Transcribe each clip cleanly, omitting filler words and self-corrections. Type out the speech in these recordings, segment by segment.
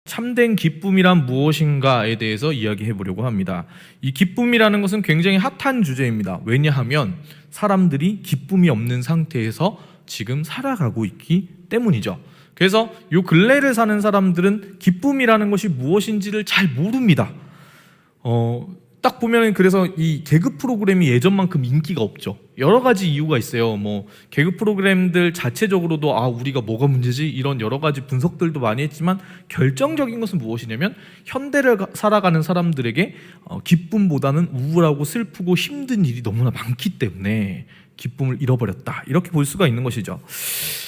참된 기쁨이란 무엇인가에 대해서 이야기해 보려고 합니다. 이 기쁨이라는 것은 굉장히 핫한 주제입니다. 왜냐하면 사람들이 기쁨이 없는 상태에서 지금 살아가고 있기 때문이죠. 그래서 요 근래를 사는 사람들은 기쁨이라는 것이 무엇인지를 잘 모릅니다. 딱 보면 그래서 이 개그 프로그램이 예전만큼 인기가 없죠. 여러 가지 이유가 있어요. 뭐 개그 프로그램들 자체적으로도 우리가 뭐가 문제지? 이런 여러 가지 분석들도 많이 했지만 결정적인 것은 무엇이냐면 현대를 살아가는 사람들에게 기쁨보다는 우울하고 슬프고 힘든 일이 너무나 많기 때문에 기쁨을 잃어버렸다. 이렇게 볼 수가 있는 것이죠.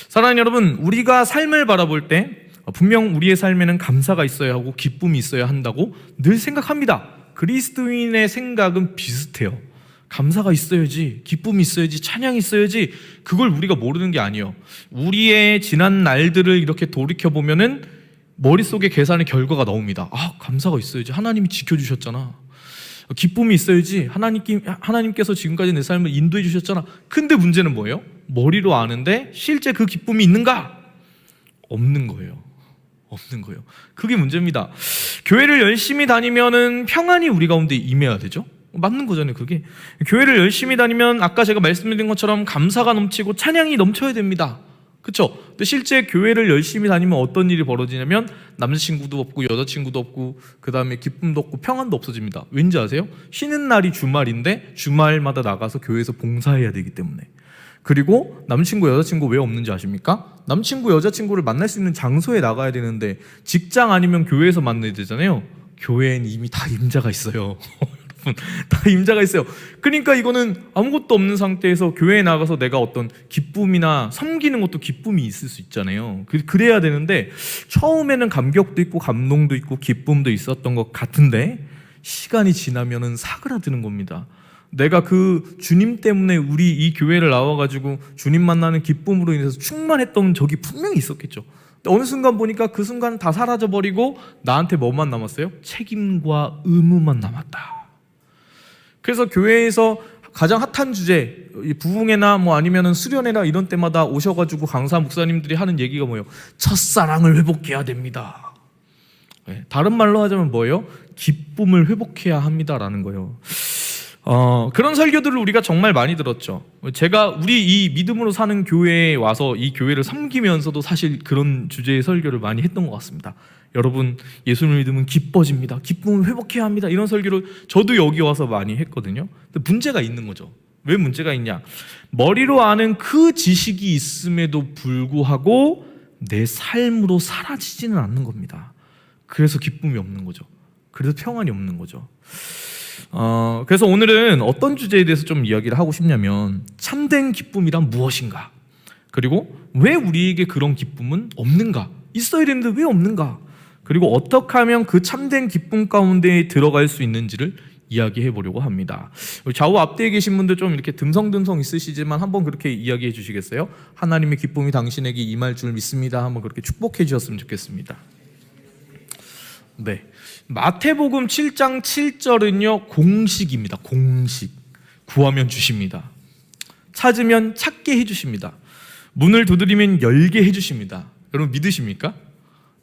사랑하는 여러분, 우리가 삶을 바라볼 때 분명 우리의 삶에는 감사가 있어야 하고 기쁨이 있어야 한다고 늘 생각합니다. 그리스도인의 생각은 비슷해요. 감사가 있어야지, 기쁨이 있어야지, 찬양이 있어야지. 그걸 우리가 모르는 게 아니에요. 우리의 지난 날들을 이렇게 돌이켜보면은 머릿속에 계산의 결과가 나옵니다. 감사가 있어야지, 하나님이 지켜주셨잖아. 기쁨이 있어야지, 하나님께서 지금까지 내 삶을 인도해 주셨잖아. 근데 문제는 뭐예요? 머리로 아는데 실제 그 기쁨이 있는가? 없는 거예요. 없는 거예요. 그게 문제입니다. 교회를 열심히 다니면은 평안이 우리 가운데 임해야 되죠. 맞는 거잖아요. 그게 교회를 열심히 다니면 아까 제가 말씀드린 것처럼 감사가 넘치고 찬양이 넘쳐야 됩니다. 그렇죠? 근데 실제 교회를 열심히 다니면 어떤 일이 벌어지냐면 남자친구도 없고 여자친구도 없고 그 다음에 기쁨도 없고 평안도 없어집니다. 왠지 아세요? 쉬는 날이 주말인데 주말마다 나가서 교회에서 봉사해야 되기 때문에. 그리고 남친구 여자친구 왜 없는지 아십니까? 남친구 여자친구를 만날 수 있는 장소에 나가야 되는데 직장 아니면 교회에서 만나야 되잖아요. 교회엔 이미 다 임자가 있어요. 다 임자가 있어요. 그러니까 이거는 아무것도 없는 상태에서 교회에 나가서 내가 어떤 기쁨이나 섬기는 것도 기쁨이 있을 수 있잖아요. 그래야 되는데 처음에는 감격도 있고 감동도 있고 기쁨도 있었던 것 같은데 시간이 지나면은 사그라드는 겁니다. 내가 그 주님 때문에 우리 이 교회를 나와가지고 주님 만나는 기쁨으로 인해서 충만했던 적이 분명히 있었겠죠. 어느 순간 보니까 그 순간 다 사라져버리고 나한테 뭐만 남았어요? 책임과 의무만 남았다. 그래서 교회에서 가장 핫한 주제, 부흥회나 뭐 아니면은 수련회나 이런 때마다 오셔가지고 강사 목사님들이 하는 얘기가 뭐예요? 첫사랑을 회복해야 됩니다. 다른 말로 하자면 뭐예요? 기쁨을 회복해야 합니다라는 거예요. 그런 설교들을 우리가 정말 많이 들었죠. 제가 우리 이 믿음으로 사는 교회에 와서 이 교회를 섬기면서도 사실 그런 주제의 설교를 많이 했던 것 같습니다. 여러분, 예수님을 믿으면 기뻐집니다. 기쁨을 회복해야 합니다. 이런 설교를 저도 여기 와서 많이 했거든요. 근데 문제가 있는 거죠. 왜 문제가 있냐? 머리로 아는 그 지식이 있음에도 불구하고 내 삶으로 사라지지는 않는 겁니다. 그래서 기쁨이 없는 거죠. 그래서 평안이 없는 거죠. 그래서 오늘은 어떤 주제에 대해서 좀 이야기를 하고 싶냐면 참된 기쁨이란 무엇인가? 그리고 왜 우리에게 그런 기쁨은 없는가? 있어야 되는데 왜 없는가? 그리고 어떻게 하면 그 참된 기쁨 가운데 들어갈 수 있는지를 이야기해 보려고 합니다. 좌우 앞뒤에 계신 분들 좀 이렇게 듬성듬성 있으시지만 한번 그렇게 이야기해 주시겠어요? 하나님의 기쁨이 당신에게 임할 줄 믿습니다. 한번 그렇게 축복해 주셨으면 좋겠습니다. 네, 마태복음 7장 7절은요 공식입니다. 공식. 구하면 주십니다. 찾으면 찾게 해주십니다. 문을 두드리면 열게 해주십니다. 여러분 믿으십니까?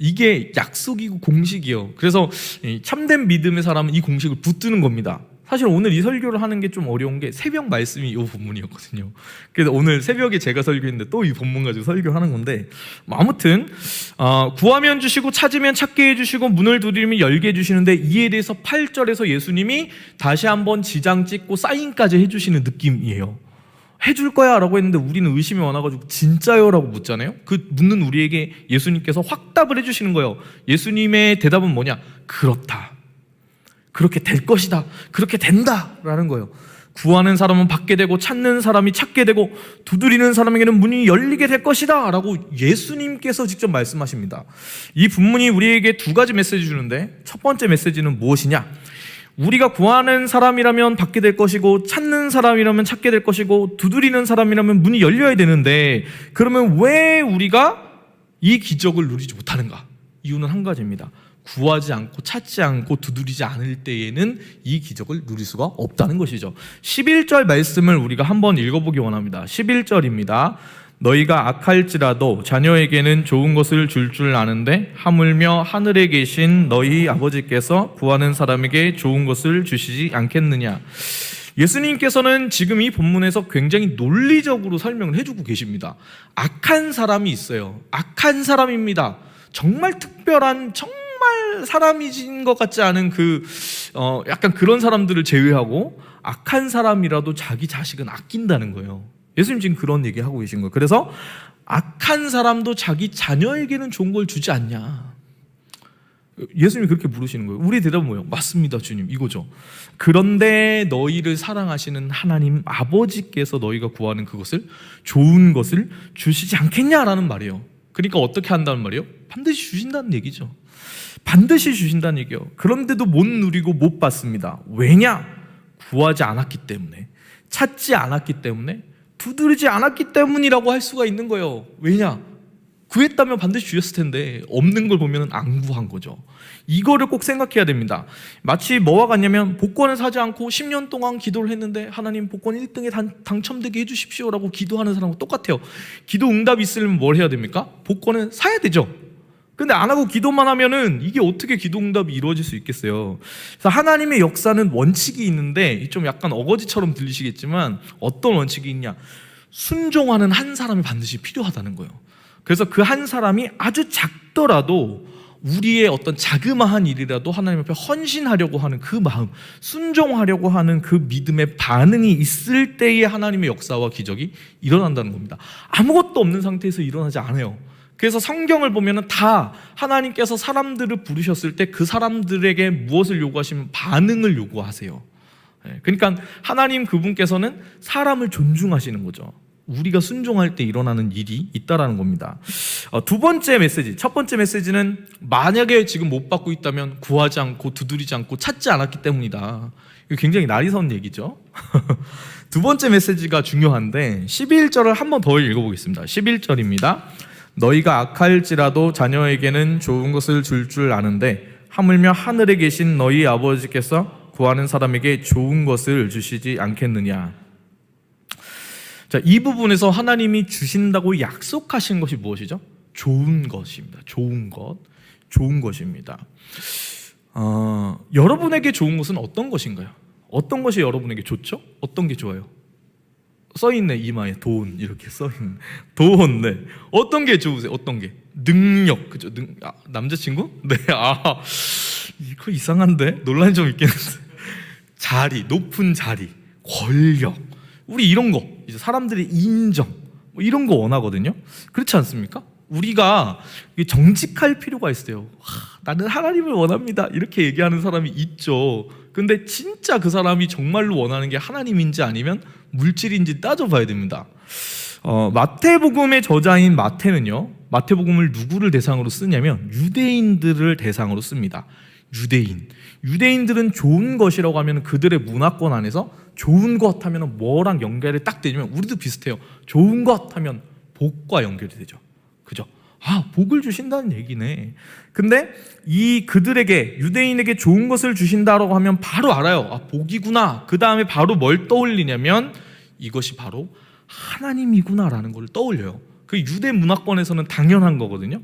이게 약속이고 공식이에요. 그래서 참된 믿음의 사람은 이 공식을 붙드는 겁니다. 사실 오늘 이 설교를 하는 게 좀 어려운 게 새벽 말씀이 이 본문이었거든요. 그래서 오늘 새벽에 제가 설교했는데 또 이 본문 가지고 설교하는 건데 아무튼 구하면 주시고 찾으면 찾게 해주시고 문을 두드리면 열게 해주시는데 이에 대해서 8절에서 예수님이 다시 한번 지장 찍고 사인까지 해주시는 느낌이에요. 해줄 거야 라고 했는데 우리는 의심이 많아가지고 진짜요? 라고 묻잖아요. 그 묻는 우리에게 예수님께서 확답을 해주시는 거예요. 예수님의 대답은 뭐냐? 그렇다. 그렇게 될 것이다. 그렇게 된다 라는 거예요. 구하는 사람은 받게 되고 찾는 사람이 찾게 되고 두드리는 사람에게는 문이 열리게 될 것이다 라고 예수님께서 직접 말씀하십니다. 이 본문이 우리에게 두 가지 메시지 주는데 첫 번째 메시지는 무엇이냐? 우리가 구하는 사람이라면 받게 될 것이고 찾는 사람이라면 찾게 될 것이고 두드리는 사람이라면 문이 열려야 되는데 그러면 왜 우리가 이 기적을 누리지 못하는가? 이유는 한 가지입니다. 구하지 않고 찾지 않고 두드리지 않을 때에는 이 기적을 누릴 수가 없다는 것이죠. 11절 말씀을 우리가 한번 읽어보기 원합니다. 11절입니다. 너희가 악할지라도 자녀에게는 좋은 것을 줄 아는데 하물며 하늘에 계신 너희 아버지께서 구하는 사람에게 좋은 것을 주시지 않겠느냐. 예수님께서는 지금 이 본문에서 굉장히 논리적으로 설명을 해주고 계십니다. 악한 사람이 있어요. 악한 사람입니다. 정말 특별한, 정말 사람이신 것 같지 않은 약간 그런 사람들을 제외하고 악한 사람이라도 자기 자식은 아낀다는 거예요. 예수님 지금 그런 얘기 하고 계신 거예요. 그래서 악한 사람도 자기 자녀에게는 좋은 걸 주지 않냐. 예수님이 그렇게 물으시는 거예요. 우리 대답은 뭐예요? 맞습니다, 주님. 이거죠. 그런데 너희를 사랑하시는 하나님 아버지께서 너희가 구하는 그것을, 좋은 것을 주시지 않겠냐라는 말이에요. 그러니까 어떻게 한다는 말이에요? 반드시 주신다는 얘기죠. 반드시 주신다는 얘기예요. 그런데도 못 누리고 못 받습니다. 왜냐? 구하지 않았기 때문에, 찾지 않았기 때문에, 두드리지 않았기 때문이라고 할 수가 있는 거예요. 왜냐? 구했다면 반드시 주셨을 텐데 없는 걸 보면 안 구한 거죠. 이거를 꼭 생각해야 됩니다. 마치 뭐와 같냐면 복권을 사지 않고 10년 동안 기도를 했는데 하나님 복권 1등에 당첨되게 해주십시오라고 기도하는 사람과 똑같아요. 기도 응답이 있으려면 뭘 해야 됩니까? 복권은 사야 되죠. 근데 안 하고 기도만 하면은 이게 어떻게 기도 응답이 이루어질 수 있겠어요. 그래서 하나님의 역사는 원칙이 있는데 좀 약간 어거지처럼 들리시겠지만 어떤 원칙이 있냐? 순종하는 한 사람이 반드시 필요하다는 거예요. 그래서 그 한 사람이 아주 작더라도 우리의 어떤 자그마한 일이라도 하나님 앞에 헌신하려고 하는 그 마음, 순종하려고 하는 그 믿음의 반응이 있을 때에 하나님의 역사와 기적이 일어난다는 겁니다. 아무것도 없는 상태에서 일어나지 않아요. 그래서 성경을 보면은 다 하나님께서 사람들을 부르셨을 때 그 사람들에게 무엇을 요구하시면 반응을 요구하세요. 그러니까 하나님 그분께서는 사람을 존중하시는 거죠. 우리가 순종할 때 일어나는 일이 있다라는 겁니다. 두 번째 메시지, 첫 번째 메시지는 만약에 지금 못 받고 있다면 구하지 않고 두드리지 않고 찾지 않았기 때문이다. 이거 굉장히 날이 선 얘기죠. 두 번째 메시지가 중요한데 11절을 한 번 더 읽어보겠습니다. 11절입니다. 너희가 악할지라도 자녀에게는 좋은 것을 줄 아는데 하물며 하늘에 계신 너희 아버지께서 구하는 사람에게 좋은 것을 주시지 않겠느냐. 자, 이 부분에서 하나님이 주신다고 약속하신 것이 무엇이죠? 좋은 것입니다. 좋은 것, 좋은 것입니다. 여러분에게 좋은 것은 어떤 것인가요? 어떤 것이 여러분에게 좋죠? 어떤 게 좋아요? 써있네, 이마에 돈 이렇게 써있네. 돈, 네. 어떤 게 좋으세요? 어떤 게? 능력, 그죠? 남자친구? 네. 이거 이상한데? 논란이 좀 있겠는데. 자리, 높은 자리, 권력, 우리 이런 거, 이제 사람들의 인정, 뭐 이런 거 원하거든요. 그렇지 않습니까? 우리가 정직할 필요가 있어요. 나는 하나님을 원합니다. 이렇게 얘기하는 사람이 있죠. 근데 진짜 그 사람이 정말로 원하는 게 하나님인지 아니면 물질인지 따져봐야 됩니다. 마태복음의 저자인 마태는요, 마태복음을 누구를 대상으로 쓰냐면 유대인들을 대상으로 씁니다. 유대인들은 좋은 것이라고 하면 그들의 문화권 안에서 좋은 것 하면 뭐랑 연결이 딱 되냐면 우리도 비슷해요. 좋은 것 하면 복과 연결이 되죠. 그죠? 복을 주신다는 얘기네. 근데 이 그들에게, 유대인에게 좋은 것을 주신다라고 하면 바로 알아요. 복이구나. 그 다음에 바로 뭘 떠올리냐면 이것이 바로 하나님이구나라는 걸 떠올려요. 그 유대 문화권에서는 당연한 거거든요.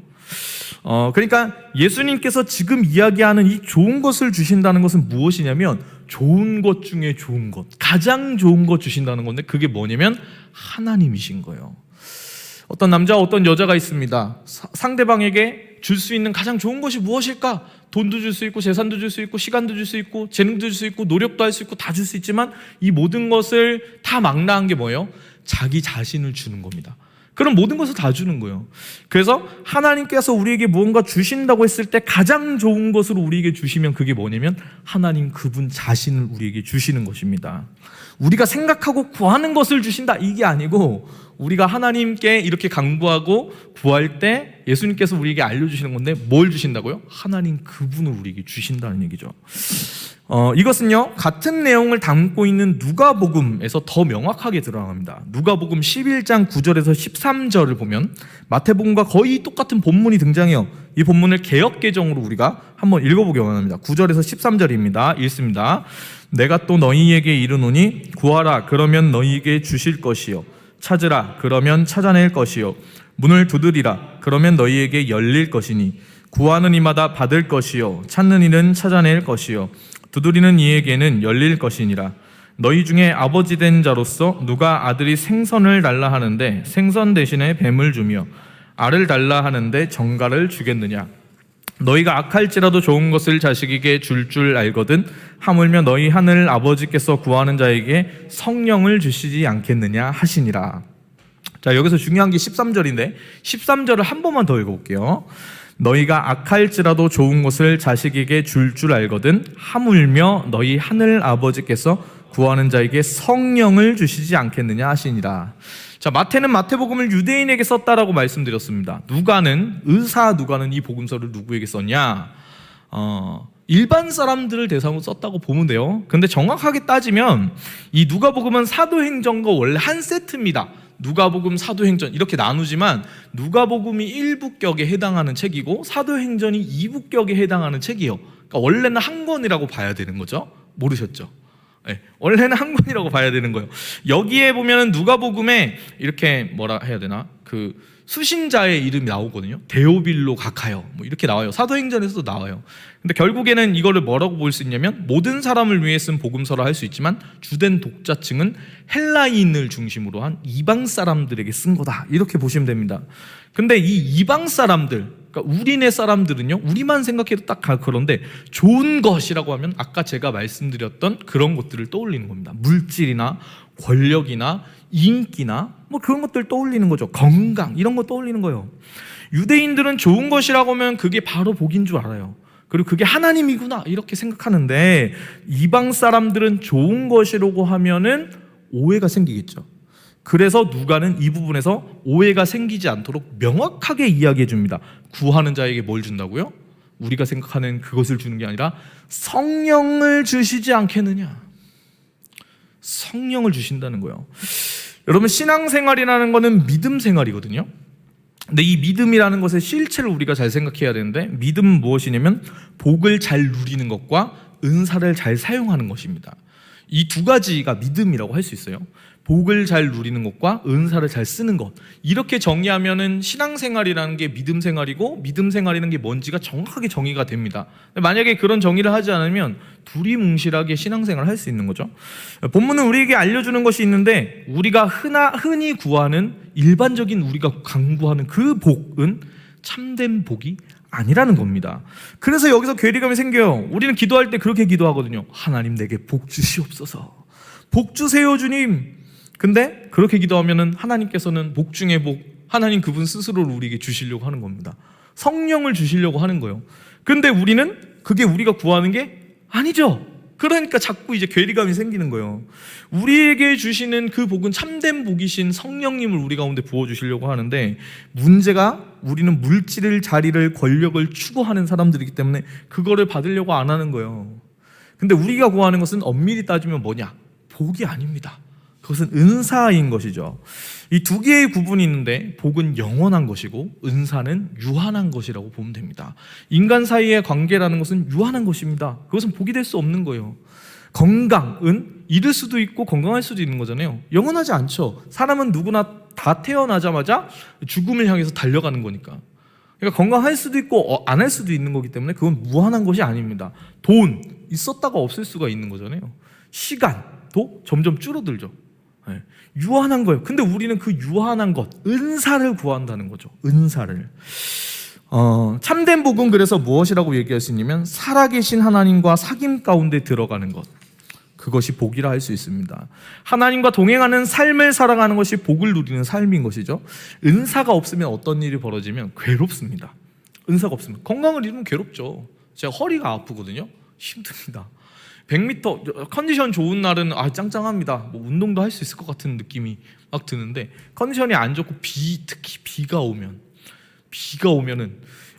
그러니까 예수님께서 지금 이야기하는 이 좋은 것을 주신다는 것은 무엇이냐면 좋은 것 중에 좋은 것, 가장 좋은 것 주신다는 건데 그게 뭐냐면 하나님이신 거예요. 어떤 남자와 어떤 여자가 있습니다. 상대방에게 줄 수 있는 가장 좋은 것이 무엇일까? 돈도 줄 수 있고 재산도 줄 수 있고 시간도 줄 수 있고 재능도 줄 수 있고 노력도 할 수 있고 다 줄 수 있지만 이 모든 것을 다 망라한 게 뭐예요? 자기 자신을 주는 겁니다. 그럼 모든 것을 다 주는 거예요. 그래서 하나님께서 우리에게 무언가 주신다고 했을 때 가장 좋은 것으로 우리에게 주시면 그게 뭐냐면 하나님 그분 자신을 우리에게 주시는 것입니다. 우리가 생각하고 구하는 것을 주신다 이게 아니고 우리가 하나님께 이렇게 간구하고 구할 때 예수님께서 우리에게 알려주시는 건데 뭘 주신다고요? 하나님 그분을 우리에게 주신다는 얘기죠. 이것은요 같은 내용을 담고 있는 누가복음에서 더 명확하게 드러납니다. 누가복음 11장 9절에서 13절을 보면 마태복음과 거의 똑같은 본문이 등장해요. 이 본문을 개역개정으로 우리가 한번 읽어보기 원합니다. 9절에서 13절입니다. 읽습니다. 내가 또 너희에게 이르노니 구하라 그러면 너희에게 주실 것이요 찾으라 그러면 찾아낼 것이요 문을 두드리라 그러면 너희에게 열릴 것이니 구하는 이마다 받을 것이요 찾는 이는 찾아낼 것이요 두드리는 이에게는 열릴 것이니라. 너희 중에 아버지 된 자로서 누가 아들이 생선을 달라 하는데 생선 대신에 뱀을 주며 알을 달라 하는데 정갈을 주겠느냐. 너희가 악할지라도 좋은 것을 자식에게 줄 알거든 하물며 너희 하늘 아버지께서 구하는 자에게 성령을 주시지 않겠느냐 하시니라. 자, 여기서 중요한 게 13절인데 13절을 한 번만 더 읽어볼게요. 너희가 악할지라도 좋은 것을 자식에게 줄 알거든 하물며 너희 하늘 아버지께서 구하는 자에게 성령을 주시지 않겠느냐 하시니라. 자, 마태는 마태복음을 유대인에게 썼다라고 말씀드렸습니다. 누가는 이 복음서를 누구에게 썼냐? 일반 사람들을 대상으로 썼다고 보면 돼요. 근데 정확하게 따지면 이 누가복음은 사도행전과 원래 한 세트입니다. 누가복음, 사도행전 이렇게 나누지만 누가복음이 1부격에 해당하는 책이고 사도행전이 2부격에 해당하는 책이에요. 그러니까 원래는 한 권이라고 봐야 되는 거죠. 모르셨죠? 네, 원래는 한 권이라고 봐야 되는 거예요. 여기에 보면은 누가복음에 이렇게 뭐라 해야 되나? 그 수신자의 이름이 나오거든요. 데오빌로 가카요. 뭐 이렇게 나와요. 사도행전에서도 나와요. 근데 결국에는 이거를 뭐라고 볼 수 있냐면 모든 사람을 위해 쓴 복음서라 할 수 있지만 주된 독자층은 헬라인을 중심으로 한 이방 사람들에게 쓴 거다. 이렇게 보시면 됩니다. 근데 이 이방 사람들, 그러니까 우리네 사람들은요, 우리만 생각해도 딱 그런데 좋은 것이라고 하면 아까 제가 말씀드렸던 그런 것들을 떠올리는 겁니다. 물질이나 권력이나 인기나 뭐 그런 것들 떠올리는 거죠. 건강 이런 거 떠올리는 거예요. 유대인들은 좋은 것이라고 하면 그게 바로 복인 줄 알아요. 그리고 그게 하나님이구나 이렇게 생각하는데 이방 사람들은 좋은 것이라고 하면은 오해가 생기겠죠. 그래서 누가는 이 부분에서 오해가 생기지 않도록 명확하게 이야기해 줍니다. 구하는 자에게 뭘 준다고요? 우리가 생각하는 그것을 주는 게 아니라 성령을 주시지 않겠느냐. 성령을 주신다는 거예요. 여러분, 신앙생활이라는 거는 믿음 생활이거든요. 근데 이 믿음이라는 것의 실체를 우리가 잘 생각해야 되는데, 믿음은 무엇이냐면 복을 잘 누리는 것과 은사를 잘 사용하는 것입니다. 이 두 가지가 믿음이라고 할 수 있어요. 복을 잘 누리는 것과 은사를 잘 쓰는 것, 이렇게 정의하면은 신앙생활이라는 게 믿음 생활이고 믿음 생활이라는 게 뭔지가 정확하게 정의가 됩니다. 만약에 그런 정의를 하지 않으면 두리뭉실하게 신앙생활을 할 수 있는 거죠. 본문은 우리에게 알려주는 것이 있는데, 우리가 흔히 구하는 일반적인 우리가 강구하는 그 복은 참된 복이 아니라는 겁니다. 그래서 여기서 괴리감이 생겨요. 우리는 기도할 때 그렇게 기도하거든요. 하나님 내게 복 주시옵소서. 복 주세요 주님. 근데 그렇게 기도하면은 하나님께서는 복 중에 복, 하나님 그분 스스로를 우리에게 주시려고 하는 겁니다. 성령을 주시려고 하는 거예요. 근데 우리는 그게 우리가 구하는 게 아니죠. 그러니까 자꾸 이제 괴리감이 생기는 거예요. 우리에게 주시는 그 복은 참된 복이신 성령님을 우리 가운데 부어주시려고 하는데, 문제가 우리는 물질을, 자리를, 권력을 추구하는 사람들이기 때문에 그거를 받으려고 안 하는 거예요. 근데 우리가 구하는 것은 엄밀히 따지면 뭐냐? 복이 아닙니다. 그것은 은사인 것이죠. 이 두 개의 구분이 있는데, 복은 영원한 것이고 은사는 유한한 것이라고 보면 됩니다. 인간 사이의 관계라는 것은 유한한 것입니다. 그것은 복이 될 수 없는 거예요. 건강은 잃을 수도 있고 건강할 수도 있는 거잖아요. 영원하지 않죠. 사람은 누구나 다 태어나자마자 죽음을 향해서 달려가는 거니까. 그러니까 건강할 수도 있고 안 할 수도 있는 거기 때문에 그건 무한한 것이 아닙니다. 돈 있었다가 없을 수가 있는 거잖아요. 시간도 점점 줄어들죠. 네. 유한한 거예요. 근데 우리는 그 유한한 것, 은사를 구한다는 거죠. 은사를. 참된 복은 그래서 무엇이라고 얘기할 수 있냐면, 살아계신 하나님과 사귐 가운데 들어가는 것, 그것이 복이라 할 수 있습니다. 하나님과 동행하는 삶을 살아가는 것이 복을 누리는 삶인 것이죠. 은사가 없으면 어떤 일이 벌어지면 괴롭습니다. 은사가 없으면 건강을 잃으면 괴롭죠. 제가 허리가 아프거든요. 힘듭니다. 100m 컨디션 좋은 날은 짱짱합니다. 뭐 운동도 할 수 있을 것 같은 느낌이 막 드는데, 컨디션이 안 좋고 특히 비가 오면은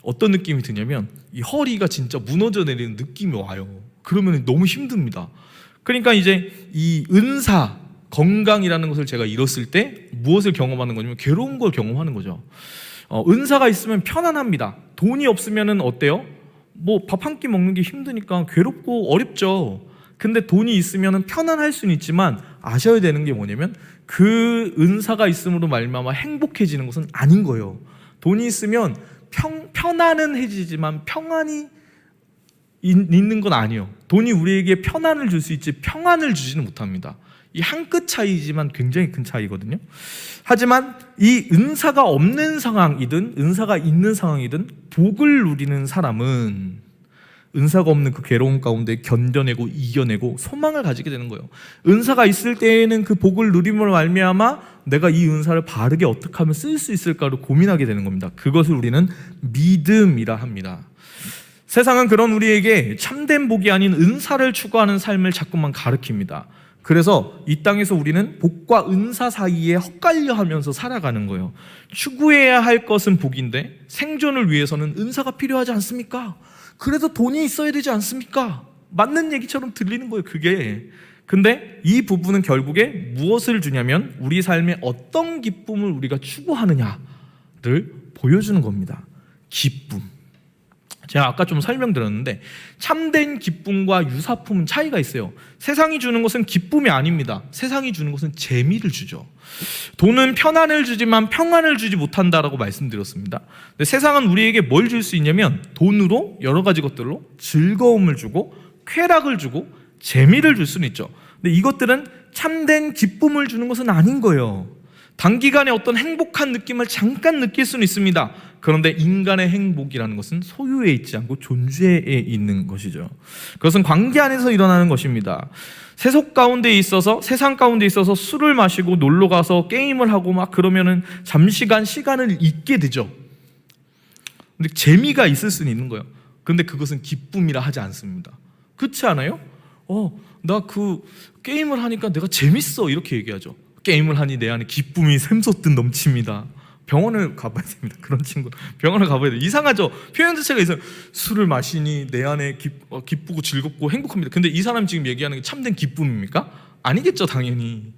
어떤 느낌이 드냐면 이 허리가 진짜 무너져 내리는 느낌이 와요. 그러면 너무 힘듭니다. 그러니까 이제 이 은사, 건강이라는 것을 제가 잃었을 때 무엇을 경험하는 거냐면 괴로운 걸 경험하는 거죠. 은사가 있으면 편안합니다. 돈이 없으면은 어때요? 뭐 밥 한 끼 먹는 게 힘드니까 괴롭고 어렵죠. 근데 돈이 있으면 편안할 수는 있지만 아셔야 되는 게 뭐냐면 그 은사가 있음으로 말미암아 행복해지는 것은 아닌 거예요. 돈이 있으면 편안은 해지지만 평안이 있는 건 아니에요. 돈이 우리에게 편안을 줄 수 있지 평안을 주지는 못합니다. 이 한 끗 차이지만 굉장히 큰 차이거든요. 하지만 이 은사가 없는 상황이든 은사가 있는 상황이든 복을 누리는 사람은 은사가 없는 그 괴로움 가운데 견뎌내고 이겨내고 소망을 가지게 되는 거예요. 은사가 있을 때에는 그 복을 누림으로 말미암아 내가 이 은사를 바르게 어떻게 하면 쓸 수 있을까를 고민하게 되는 겁니다. 그것을 우리는 믿음이라 합니다. 세상은 그런 우리에게 참된 복이 아닌 은사를 추구하는 삶을 자꾸만 가르칩니다. 그래서 이 땅에서 우리는 복과 은사 사이에 헛갈려 하면서 살아가는 거예요. 추구해야 할 것은 복인데 생존을 위해서는 은사가 필요하지 않습니까? 그래서 돈이 있어야 되지 않습니까? 맞는 얘기처럼 들리는 거예요, 그게. 근데 이 부분은 결국에 무엇을 주냐면 우리 삶에 어떤 기쁨을 우리가 추구하느냐를 보여주는 겁니다. 기쁨. 제가 아까 좀 설명드렸는데 참된 기쁨과 유사품은 차이가 있어요. 세상이 주는 것은 기쁨이 아닙니다. 세상이 주는 것은 재미를 주죠. 돈은 편안을 주지만 평안을 주지 못한다라고 말씀드렸습니다. 근데 세상은 우리에게 뭘 줄 수 있냐면 돈으로 여러 가지 것들로 즐거움을 주고 쾌락을 주고 재미를 줄 수는 있죠. 근데 이것들은 참된 기쁨을 주는 것은 아닌 거예요. 단기간에 어떤 행복한 느낌을 잠깐 느낄 수는 있습니다. 그런데 인간의 행복이라는 것은 소유에 있지 않고 존재에 있는 것이죠. 그것은 관계 안에서 일어나는 것입니다. 세상 가운데 있어서 술을 마시고 놀러 가서 게임을 하고 막 그러면은 잠시간 시간을 잊게 되죠. 근데 재미가 있을 수는 있는 거예요. 그런데 그것은 기쁨이라 하지 않습니다. 그렇지 않아요? 나 그 게임을 하니까 내가 재밌어 이렇게 얘기하죠. 게임을 하니 내 안에 기쁨이 샘솟듯 넘칩니다. 병원을 가봐야 됩니다. 그런 친구 병원을 가봐야 돼요. 이상하죠? 표현 자체가 있어요. 술을 마시니 내 안에 기쁘고 즐겁고 행복합니다. 근데 이 사람이 지금 얘기하는 게 참된 기쁨입니까? 아니겠죠, 당연히.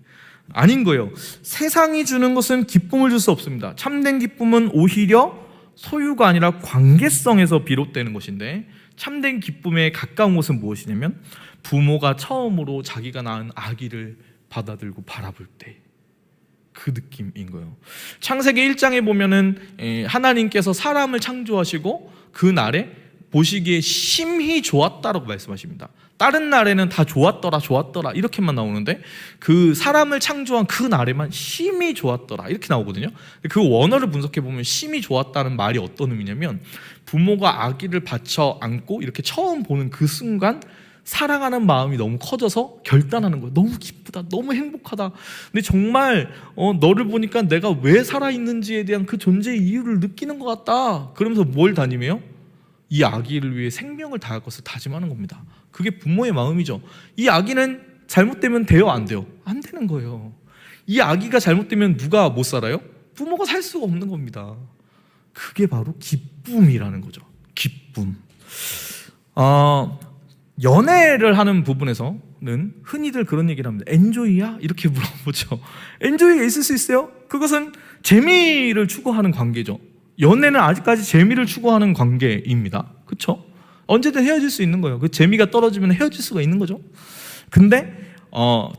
아닌 거예요. 세상이 주는 것은 기쁨을 줄 수 없습니다. 참된 기쁨은 오히려 소유가 아니라 관계성에서 비롯되는 것인데 참된 기쁨에 가까운 것은 무엇이냐면 부모가 처음으로 자기가 낳은 아기를 받아들고 바라볼 때 그 느낌인 거예요. 창세기 1장에 보면은 하나님께서 사람을 창조하시고 그 날에 보시기에 심히 좋았다라고 말씀하십니다. 다른 날에는 다 좋았더라 이렇게만 나오는데 그 사람을 창조한 그 날에만 심히 좋았더라 이렇게 나오거든요. 그 원어를 분석해 보면 심히 좋았다는 말이 어떤 의미냐면 부모가 아기를 받쳐 안고 이렇게 처음 보는 그 순간 사랑하는 마음이 너무 커져서 결단하는 거예요. 너무 기쁘다, 너무 행복하다. 근데 정말 너를 보니까 내가 왜 살아있는지에 대한 그 존재의 이유를 느끼는 것 같다. 그러면서 뭘 다짐해요? 이 아기를 위해 생명을 다할 것을 다짐하는 겁니다. 그게 부모의 마음이죠. 이 아기는 잘못되면 돼요, 안 돼요? 안 되는 거예요. 이 아기가 잘못되면 누가 못 살아요? 부모가 살 수가 없는 겁니다. 그게 바로 기쁨이라는 거죠. 기쁨. 연애를 하는 부분에서는 흔히들 그런 얘기를 합니다. 엔조이야? 이렇게 물어보죠. 엔조이가 있을 수 있어요? 그것은 재미를 추구하는 관계죠. 연애는 아직까지 재미를 추구하는 관계입니다. 그렇죠? 언제든 헤어질 수 있는 거예요. 그 재미가 떨어지면 헤어질 수가 있는 거죠. 근데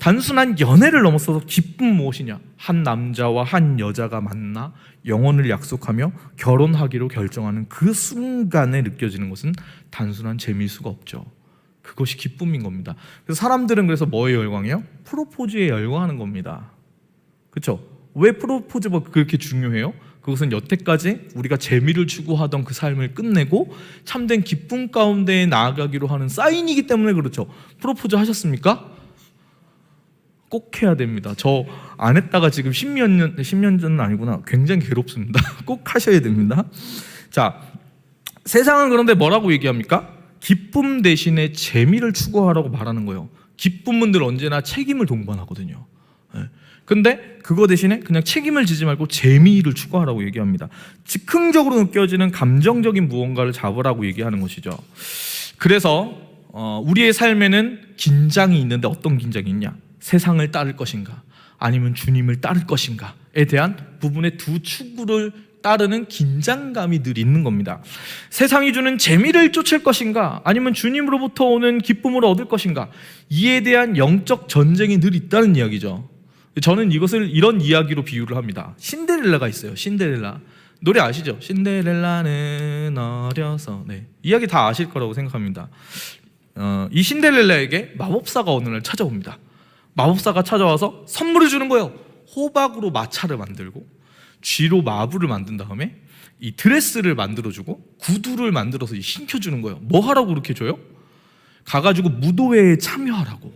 단순한 연애를 넘어서서 기쁨 무엇이냐? 한 남자와 한 여자가 만나 영혼을 약속하며 결혼하기로 결정하는 그 순간에 느껴지는 것은 단순한 재미일 수가 없죠. 그것이 기쁨인 겁니다. 그래서 사람들은 그래서 뭐에 열광해요? 프로포즈에 열광하는 겁니다. 그렇죠? 왜 프로포즈가 그렇게 중요해요? 그것은 여태까지 우리가 재미를 추구하던 그 삶을 끝내고 참된 기쁨 가운데 나아가기로 하는 사인이기 때문에 그렇죠. 프로포즈 하셨습니까? 꼭 해야 됩니다. 저 안 했다가 지금 10년 전은 아니구나. 굉장히 괴롭습니다. 꼭 하셔야 됩니다. 자, 세상은 그런데 뭐라고 얘기합니까? 기쁨 대신에 재미를 추구하라고 말하는 거예요. 기쁨은 늘 언제나 책임을 동반하거든요. 근데 그거 대신에 그냥 책임을 지지 말고 재미를 추구하라고 얘기합니다. 즉흥적으로 느껴지는 감정적인 무언가를 잡으라고 얘기하는 것이죠. 그래서 우리의 삶에는 긴장이 있는데 어떤 긴장이 있냐? 세상을 따를 것인가? 아니면 주님을 따를 것인가에 대한 부분의 두 추구를 따르는 긴장감이 늘 있는 겁니다. 세상이 주는 재미를 쫓을 것인가 아니면 주님으로부터 오는 기쁨을 얻을 것인가, 이에 대한 영적 전쟁이 늘 있다는 이야기죠. 저는 이것을 이런 이야기로 비유를 합니다. 신데렐라가 있어요. 신데렐라 노래 아시죠? 신데렐라는 어려서. 네, 이야기 다 아실 거라고 생각합니다. 이 신데렐라에게 마법사가 어느 날 찾아옵니다. 마법사가 찾아와서 선물을 주는 거예요. 호박으로 마차를 만들고 쥐로 마부를 만든 다음에 이 드레스를 만들어주고 구두를 만들어서 신겨주는 거예요. 뭐 하라고 그렇게 줘요? 가가지고 무도회에 참여하라고.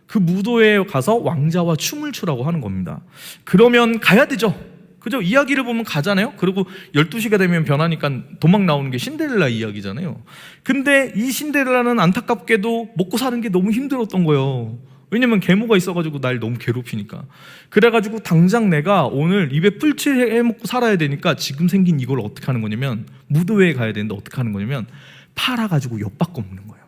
그 무도회에 가서 왕자와 춤을 추라고 하는 겁니다. 그러면 가야 되죠. 그죠? 이야기를 보면 가잖아요. 그리고 12시가 되면 변하니까 도망 나오는 게 신데렐라 이야기잖아요. 근데 이 신데렐라는 안타깝게도 먹고 사는 게 너무 힘들었던 거예요. 왜냐면 계모가 있어가지고 날 너무 괴롭히니까. 그래가지고 당장 내가 오늘 입에 뿔칠 해먹고 살아야 되니까 지금 생긴 이걸 어떻게 하는 거냐면, 무도회에 가야 되는데 어떻게 하는 거냐면 팔아가지고 엿 바꿔 먹는 거예요.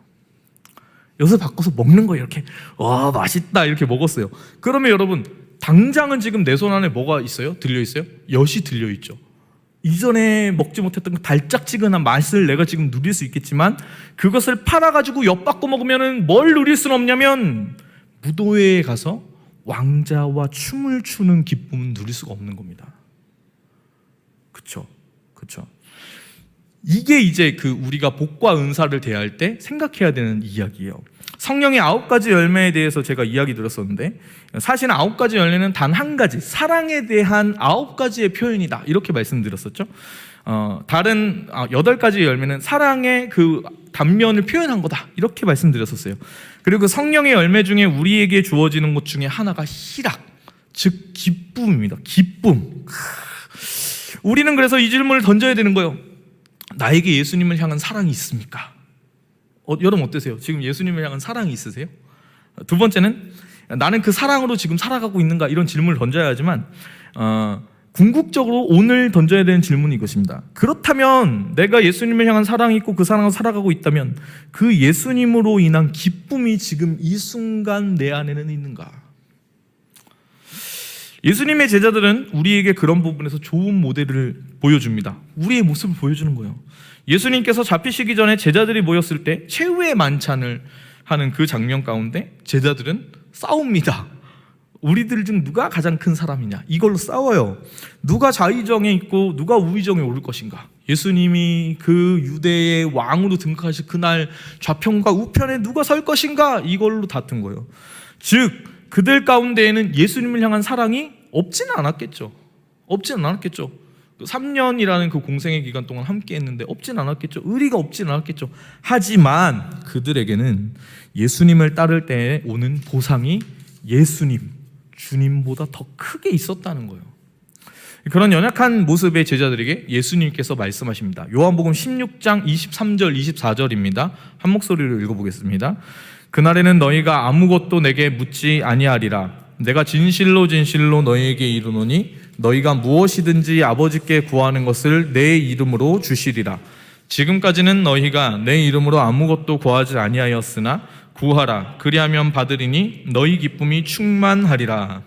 엿을 바꿔서 먹는 거예요. 이렇게 와 맛있다 이렇게 먹었어요. 그러면 여러분, 당장은 지금 내 손 안에 뭐가 있어요? 들려있어요? 엿이 들려있죠. 이전에 먹지 못했던 그 달짝지근한 맛을 내가 지금 누릴 수 있겠지만, 그것을 팔아가지고 엿 바꿔 먹으면 뭘 누릴 수는 없냐면 무도회에 가서 왕자와 춤을 추는 기쁨은 누릴 수가 없는 겁니다. 그쵸? 그쵸? 이게 이제 그 우리가 복과 은사를 대할 때 생각해야 되는 이야기예요. 성령의 9가지 열매에 대해서 제가 이야기 드렸었는데, 사실 9가지 열매는 단 한 가지, 사랑에 대한 9가지의 표현이다 이렇게 말씀드렸었죠. 다른 8가지 열매는 사랑의 그 단면을 표현한 거다 이렇게 말씀드렸었어요. 그리고 그 성령의 열매 중에 우리에게 주어지는 것 중에 하나가 희락, 즉 기쁨입니다. 기쁨. 우리는 그래서 이 질문을 던져야 되는 거예요. 나에게 예수님을 향한 사랑이 있습니까? 여러분 어떠세요? 지금 예수님을 향한 사랑이 있으세요? 두 번째는 나는 그 사랑으로 지금 살아가고 있는가, 이런 질문을 던져야 하지만 궁극적으로 오늘 던져야 되는 질문이 이것입니다. 그렇다면 내가 예수님을 향한 사랑이 있고 그 사랑을 살아가고 있다면 그 예수님으로 인한 기쁨이 지금 이 순간 내 안에는 있는가? 예수님의 제자들은 우리에게 그런 부분에서 좋은 모델을 보여줍니다. 우리의 모습을 보여주는 거예요. 예수님께서 잡히시기 전에 제자들이 모였을 때 최후의 만찬을 하는 그 장면 가운데 제자들은 싸웁니다. 우리들 중 누가 가장 큰 사람이냐, 이걸로 싸워요. 누가 좌의정에 있고 누가 우의정에 오를 것인가. 예수님이 그 유대의 왕으로 등극하실 그날 좌편과 우편에 누가 설 것인가, 이걸로 다툰 거예요. 즉 그들 가운데에는 예수님을 향한 사랑이 없지는 않았겠죠. 3년이라는 그 공생의 기간 동안 함께 했는데 없진 않았겠죠. 의리가 없진 않았겠죠. 하지만 그들에게는 예수님을 따를 때 오는 보상이 예수님, 주님보다 더 크게 있었다는 거예요. 그런 연약한 모습의 제자들에게 예수님께서 말씀하십니다. 요한복음 16장 23절 24절입니다. 한 목소리로 읽어보겠습니다. 그날에는 너희가 아무것도 내게 묻지 아니하리라. 내가 진실로 진실로 너희에게 이르노니 너희가 무엇이든지 아버지께 구하는 것을 내 이름으로 주시리라. 지금까지는 너희가 내 이름으로 아무것도 구하지 아니하였으나 구하라. 그리하면 받으리니 너희 기쁨이 충만하리라.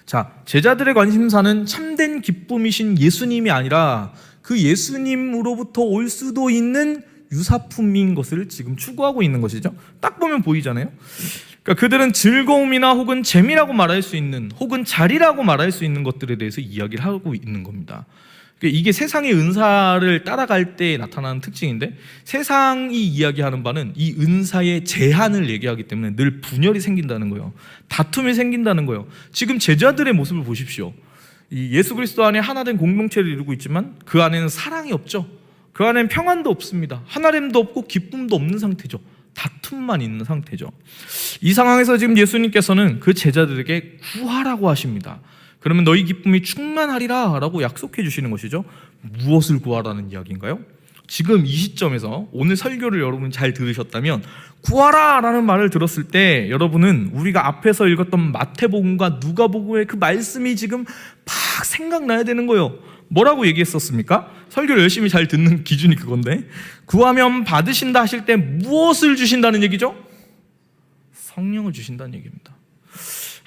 자, 제자들의 관심사는 참된 기쁨이신 예수님이 아니라 그 예수님으로부터 올 수도 있는 유사품인 것을 지금 추구하고 있는 것이죠. 딱 보면 보이잖아요. 그러니까 그들은 즐거움이나 혹은 재미라고 말할 수 있는, 혹은 자리라고 말할 수 있는 것들에 대해서 이야기를 하고 있는 겁니다. 그러니까 이게 세상의 은사를 따라갈 때 나타나는 특징인데, 세상이 이야기하는 바는 이 은사의 제한을 얘기하기 때문에 늘 분열이 생긴다는 거예요. 다툼이 생긴다는 거예요. 지금 제자들의 모습을 보십시오. 이 예수 그리스도 안에 하나된 공동체를 이루고 있지만 그 안에는 사랑이 없죠. 그 안에는 평안도 없습니다. 하나됨도 없고 기쁨도 없는 상태죠. 다툼만 있는 상태죠. 이 상황에서 지금 예수님께서는 그 제자들에게 구하라고 하십니다. 그러면 너희 기쁨이 충만하리라 라고 약속해 주시는 것이죠. 무엇을 구하라는 이야기인가요? 지금 이 시점에서 오늘 설교를 여러분 잘 들으셨다면 구하라 라는 말을 들었을 때 여러분은 우리가 앞에서 읽었던 마태복음과 누가복음의 그 말씀이 지금 막 생각나야 되는 거예요. 뭐라고 얘기했었습니까? 설교를 열심히 잘 듣는 기준이 그건데, 구하면 받으신다 하실 때 무엇을 주신다는 얘기죠? 성령을 주신다는 얘기입니다.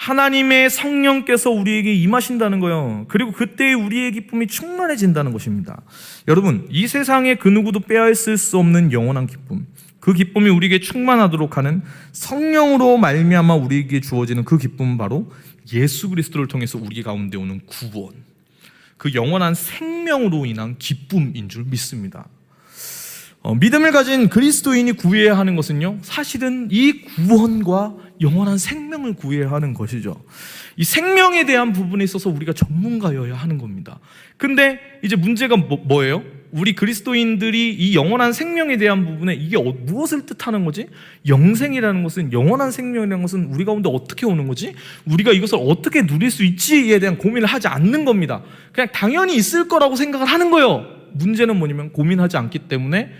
하나님의 성령께서 우리에게 임하신다는 거예요. 그리고 그때 우리의 기쁨이 충만해진다는 것입니다. 여러분, 이 세상에 그 누구도 빼앗을 수 없는 영원한 기쁨, 그 기쁨이 우리에게 충만하도록 하는 성령으로 말미암아 우리에게 주어지는 그 기쁨은 바로 예수 그리스도를 통해서 우리 가운데 오는 구원, 그 영원한 생명으로 인한 기쁨인 줄 믿습니다. 믿음을 가진 그리스도인이 구해야 하는 것은요, 사실은 이 구원과 영원한 생명을 구해야 하는 것이죠. 이 생명에 대한 부분에 있어서 우리가 전문가여야 하는 겁니다. 근데 이제 문제가 뭐예요? 우리 그리스도인들이 이 영원한 생명에 대한 부분에 이게 무엇을 뜻하는 거지? 영생이라는 것은, 영원한 생명이라는 것은 우리 가운데 어떻게 오는 거지? 우리가 이것을 어떻게 누릴 수 있지에 대한 고민을 하지 않는 겁니다. 그냥 당연히 있을 거라고 생각을 하는 거예요. 문제는 뭐냐면 고민하지 않기 때문에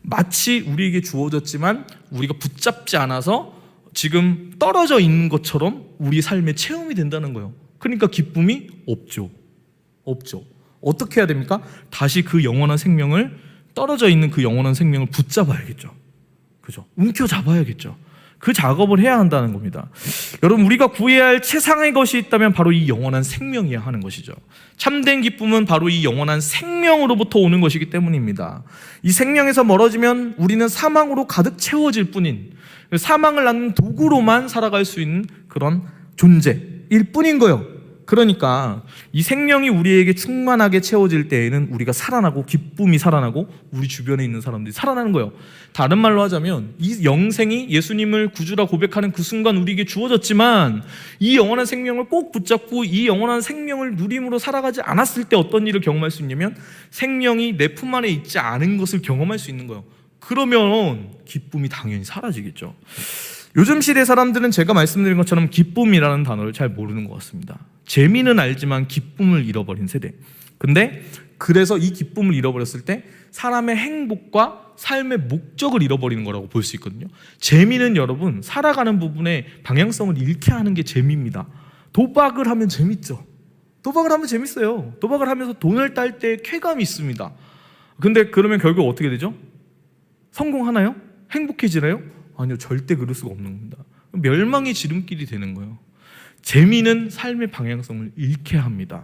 마치 우리에게 주어졌지만 우리가 붙잡지 않아서 지금 떨어져 있는 것처럼 우리 삶의 체험이 된다는 거예요. 그러니까 기쁨이 없죠. 어떻게 해야 됩니까? 다시 그 영원한 생명을, 떨어져 있는 그 영원한 생명을 붙잡아야겠죠. 그죠? 움켜잡아야겠죠. 그 작업을 해야 한다는 겁니다. 여러분, 우리가 구해야 할 최상의 것이 있다면 바로 이 영원한 생명이어야 하는 것이죠. 참된 기쁨은 바로 이 영원한 생명으로부터 오는 것이기 때문입니다. 이 생명에서 멀어지면 우리는 사망으로 가득 채워질 뿐인, 사망을 낳는 도구로만 살아갈 수 있는 그런 존재일 뿐인 거예요. 그러니까 이 생명이 우리에게 충만하게 채워질 때에는 우리가 살아나고, 기쁨이 살아나고, 우리 주변에 있는 사람들이 살아나는 거예요. 다른 말로 하자면 이 영생이 예수님을 구주라 고백하는 그 순간 우리에게 주어졌지만, 이 영원한 생명을 꼭 붙잡고 이 영원한 생명을 누림으로 살아가지 않았을 때 어떤 일을 경험할 수 있냐면, 생명이 내 품 안에 있지 않은 것을 경험할 수 있는 거예요. 그러면 기쁨이 당연히 사라지겠죠. 요즘 시대 사람들은 제가 말씀드린 것처럼 기쁨이라는 단어를 잘 모르는 것 같습니다. 재미는 알지만 기쁨을 잃어버린 세대. 근데 그래서 이 기쁨을 잃어버렸을 때 사람의 행복과 삶의 목적을 잃어버리는 거라고 볼 수 있거든요. 재미는 여러분, 살아가는 부분에 방향성을 잃게 하는 게 재미입니다. 도박을 하면 재밌죠. 도박을 하면 재밌어요. 도박을 하면서 돈을 딸 때 쾌감이 있습니다. 근데 그러면 결국 어떻게 되죠? 성공하나요? 행복해지나요? 아니요, 절대 그럴 수가 없는 겁니다. 멸망의 지름길이 되는 거예요. 재미는 삶의 방향성을 잃게 합니다.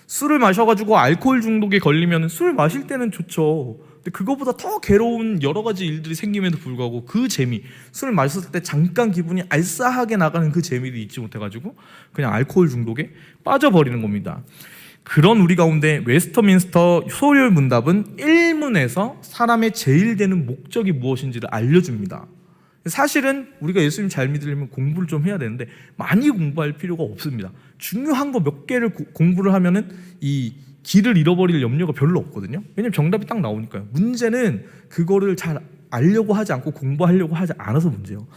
술을 마셔가지고 알코올 중독에 걸리면 술 마실 때는 좋죠. 근데 그거보다 더 괴로운 여러 가지 일들이 생김에도 불구하고 그 재미, 술을 마셨을 때 잠깐 기분이 알싸하게 나가는 그 재미를 잊지 못해가지고 그냥 알코올 중독에 빠져버리는 겁니다. 그런 우리 가운데 웨스터민스터 소요리 문답은 1문에서 사람의 제일 되는 목적이 무엇인지를 알려줍니다. 사실은 우리가 예수님 잘 믿으려면 공부를 좀 해야 되는데 많이 공부할 필요가 없습니다. 중요한 거 몇 개를 공부를 하면은 이 길을 잃어버릴 염려가 별로 없거든요. 왜냐면 정답이 딱 나오니까요. 문제는 그거를 잘 알려고 하지 않고 공부하려고 하지 않아서 문제예요.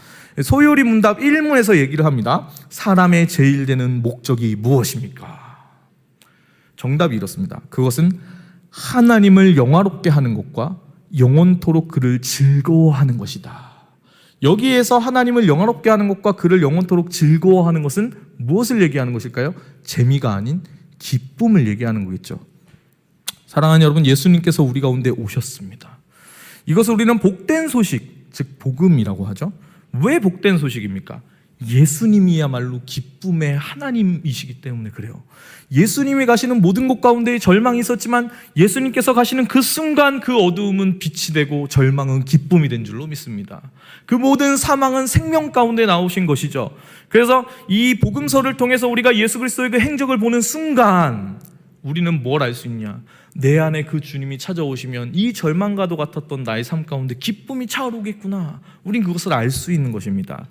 소요리 문답 1문에서 얘기를 합니다. 사람의 제일 되는 목적이 무엇입니까? 정답이 이렇습니다. 그것은 하나님을 영화롭게 하는 것과 영원토록 그를 즐거워하는 것이다. 여기에서 하나님을 영화롭게 하는 것과 그를 영원토록 즐거워하는 것은 무엇을 얘기하는 것일까요? 재미가 아닌 기쁨을 얘기하는 거겠죠. 사랑하는 여러분, 예수님께서 우리 가운데 오셨습니다. 이것을 우리는 복된 소식, 즉 복음이라고 하죠. 왜 복된 소식입니까? 예수님이야말로 기쁨의 하나님이시기 때문에 그래요. 예수님이 가시는 모든 곳 가운데 절망이 있었지만 예수님께서 가시는 그 순간 그 어두움은 빛이 되고 절망은 기쁨이 된 줄로 믿습니다. 그 모든 사망은 생명 가운데 나오신 것이죠. 그래서 이 복음서를 통해서 우리가 예수 그리스도의 그 행적을 보는 순간 우리는 뭘 알 수 있냐? 내 안에 그 주님이 찾아오시면 이 절망과도 같았던 나의 삶 가운데 기쁨이 차오르겠구나. 우린 그것을 알 수 있는 것입니다.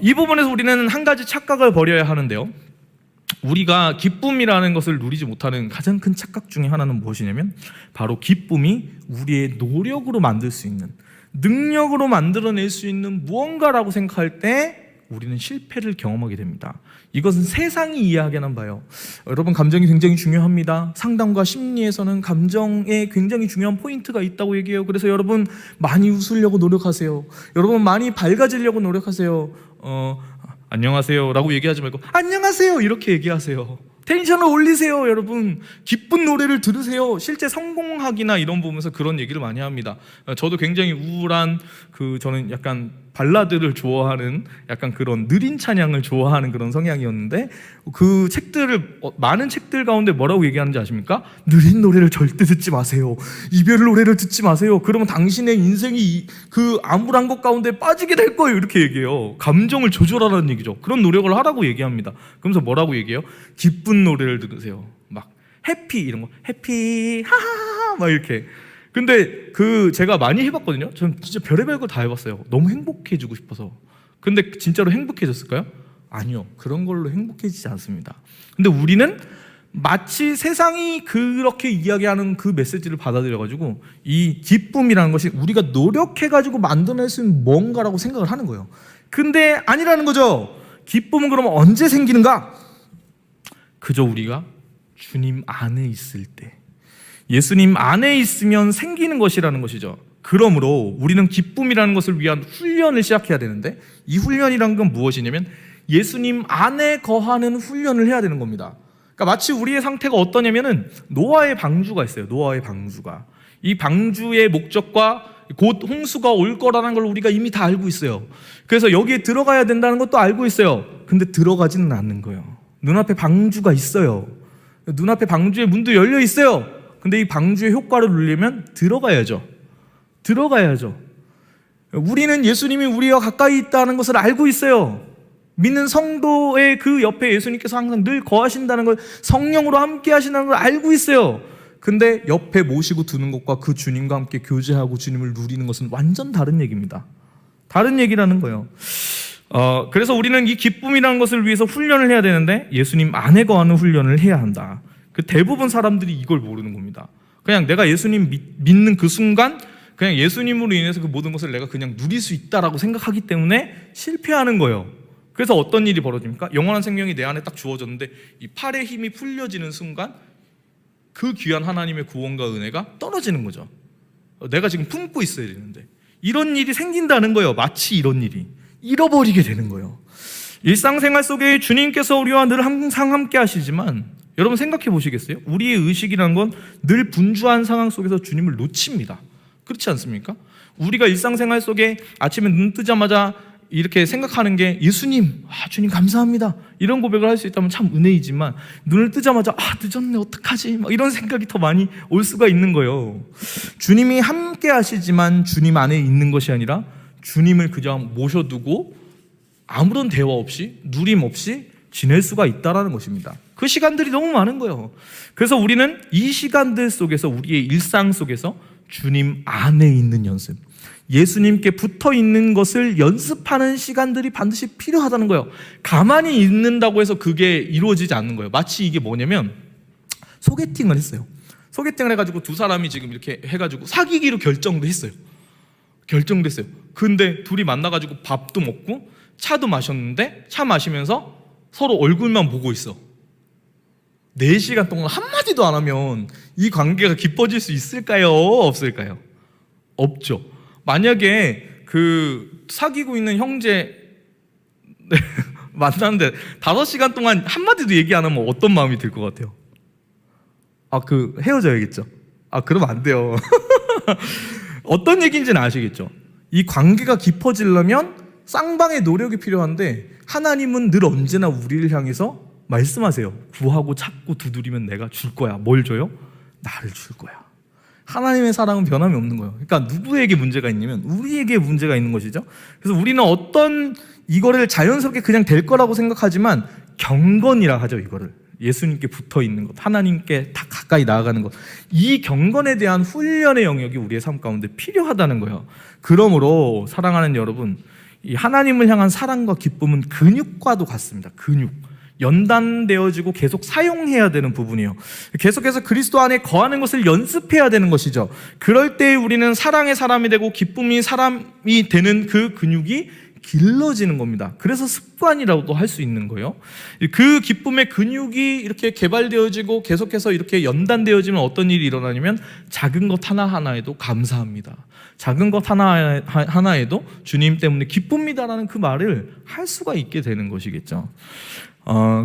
이 부분에서 우리는 한 가지 착각을 버려야 하는데요. 우리가 기쁨이라는 것을 누리지 못하는 가장 큰 착각 중에 하나는 무엇이냐면 바로 기쁨이 우리의 노력으로 만들 수 있는, 능력으로 만들어낼 수 있는 무언가라고 생각할 때 우리는 실패를 경험하게 됩니다. 이것은 세상이 이야기하는 바예요. 여러분, 감정이 굉장히 중요합니다. 상담과 심리에서는 감정에 굉장히 중요한 포인트가 있다고 얘기해요. 그래서 여러분 많이 웃으려고 노력하세요. 여러분 많이 밝아지려고 노력하세요. 안녕하세요 라고 얘기하지 말고 안녕하세요 이렇게 얘기하세요. 텐션을 올리세요, 여러분. 기쁜 노래를 들으세요. 실제 성공학이나 이런 부분에서 그런 얘기를 많이 합니다. 저도 굉장히 우울한 저는 약간 발라드를 좋아하는 약간 그런 느린 찬양을 좋아하는 그런 성향이었는데 그 책들을 많은 책들 가운데 뭐라고 얘기하는지 아십니까? 느린 노래를 절대 듣지 마세요. 이별 노래를 듣지 마세요. 그러면 당신의 인생이 그 암울한 것 가운데 빠지게 될 거예요. 이렇게 얘기해요. 감정을 조절하라는 얘기죠. 그런 노력을 하라고 얘기합니다. 그러면서 뭐라고 얘기해요? 기쁜 노래를 들으세요. 막 해피 이런 거, 해피 하하하 막 이렇게. 근데 제가 많이 해봤거든요. 저는 진짜 별의별 거 다 해봤어요. 너무 행복해지고 싶어서. 근데 진짜로 행복해졌을까요? 아니요. 그런 걸로 행복해지지 않습니다. 근데 우리는 마치 세상이 그렇게 이야기하는 그 메시지를 받아들여가지고 이 기쁨이라는 것이 우리가 노력해가지고 만들어낼 수 있는 뭔가라고 생각을 하는 거예요. 근데 아니라는 거죠. 기쁨은 그러면 언제 생기는가? 그저 우리가 주님 안에 있을 때, 예수님 안에 있으면 생기는 것이라는 것이죠. 그러므로 우리는 기쁨이라는 것을 위한 훈련을 시작해야 되는데, 이 훈련이란 건 무엇이냐면 예수님 안에 거하는 훈련을 해야 되는 겁니다. 그러니까 마치 우리의 상태가 어떠냐면은 노아의 방주가 있어요. 노아의 방주가. 이 방주의 목적과 곧 홍수가 올 거라는 걸 우리가 이미 다 알고 있어요. 그래서 여기에 들어가야 된다는 것도 알고 있어요. 근데 들어가지는 않는 거예요. 눈앞에 방주가 있어요. 눈앞에 방주의 문도 열려 있어요. 근데 이 방주의 효과를 누리려면 들어가야죠. 우리는 예수님이 우리와 가까이 있다는 것을 알고 있어요. 믿는 성도의 그 옆에 예수님께서 항상 늘 거하신다는 걸, 성령으로 함께 하신다는 걸 알고 있어요. 근데 옆에 모시고 두는 것과 그 주님과 함께 교제하고 주님을 누리는 것은 완전 다른 얘기입니다. 다른 얘기라는 거예요. 그래서 우리는 이 기쁨이라는 것을 위해서 훈련을 해야 되는데 예수님 안에 거하는 훈련을 해야 한다. 대부분 사람들이 이걸 모르는 겁니다. 그냥 내가 예수님 믿는 그 순간 그냥 예수님으로 인해서 그 모든 것을 내가 그냥 누릴 수 있다라고 생각하기 때문에 실패하는 거예요. 그래서 어떤 일이 벌어집니까? 영원한 생명이 내 안에 딱 주어졌는데 이 팔의 힘이 풀려지는 순간 그 귀한 하나님의 구원과 은혜가 떨어지는 거죠. 내가 지금 품고 있어야 되는데 이런 일이 생긴다는 거예요. 마치 이런 일이 잃어버리게 되는 거예요. 일상생활 속에 주님께서 우리와 늘 항상 함께 하시지만 여러분 생각해 보시겠어요? 우리의 의식이라는 건 늘 분주한 상황 속에서 주님을 놓칩니다. 그렇지 않습니까? 우리가 일상생활 속에 아침에 눈 뜨자마자 이렇게 생각하는 게 예수님, 주님 감사합니다 이런 고백을 할 수 있다면 참 은혜이지만 눈을 뜨자마자 늦었네 어떡하지 막 이런 생각이 더 많이 올 수가 있는 거예요. 주님이 함께 하시지만 주님 안에 있는 것이 아니라 주님을 그냥 모셔두고 아무런 대화 없이 누림 없이 지낼 수가 있다는 것입니다. 그 시간들이 너무 많은 거예요. 그래서 우리는 이 시간들 속에서 우리의 일상 속에서 주님 안에 있는 연습, 예수님께 붙어 있는 것을 연습하는 시간들이 반드시 필요하다는 거예요. 가만히 있는다고 해서 그게 이루어지지 않는 거예요. 마치 이게 뭐냐면 소개팅을 했어요. 소개팅을 해가지고 두 사람이 지금 이렇게 해가지고 사귀기로 결정도 했어요. 근데 둘이 만나가지고 밥도 먹고 차도 마셨는데 차 마시면서 서로 얼굴만 보고 있어. 4시간 동안 한마디도 안 하면 이 관계가 깊어질 수 있을까요? 없을까요? 없죠. 만약에 사귀고 있는 형제 만났는데 5시간 동안 한마디도 얘기 안 하면 어떤 마음이 들 것 같아요? 헤어져야겠죠. 그러면 안 돼요. 어떤 얘기인지는 아시겠죠? 이 관계가 깊어지려면 쌍방의 노력이 필요한데 하나님은 늘 언제나 우리를 향해서 말씀하세요. 구하고 찾고 두드리면 내가 줄 거야. 뭘 줘요? 나를 줄 거야. 하나님의 사랑은 변함이 없는 거예요. 그러니까 누구에게 문제가 있냐면 우리에게 문제가 있는 것이죠. 그래서 우리는 이거를 자연스럽게 그냥 될 거라고 생각하지만 경건이라 하죠. 이거를 예수님께 붙어 있는 것, 하나님께 다 가까이 나아가는 것, 이 경건에 대한 훈련의 영역이 우리의 삶 가운데 필요하다는 거예요. 그러므로 사랑하는 여러분, 이 하나님을 향한 사랑과 기쁨은 근육과도 같습니다. 근육. 연단되어지고 계속 사용해야 되는 부분이에요. 계속해서 그리스도 안에 거하는 것을 연습해야 되는 것이죠. 그럴 때 우리는 사랑의 사람이 되고 기쁨이 사람이 되는 그 근육이 길러지는 겁니다. 그래서 습관이라고도 할 수 있는 거예요. 그 기쁨의 근육이 이렇게 개발되어지고 계속해서 이렇게 연단되어지면 어떤 일이 일어나냐면 작은 것 하나하나에도 감사합니다. 작은 것 하나하나에도 주님 때문에 기쁩니다라는 그 말을 할 수가 있게 되는 것이겠죠.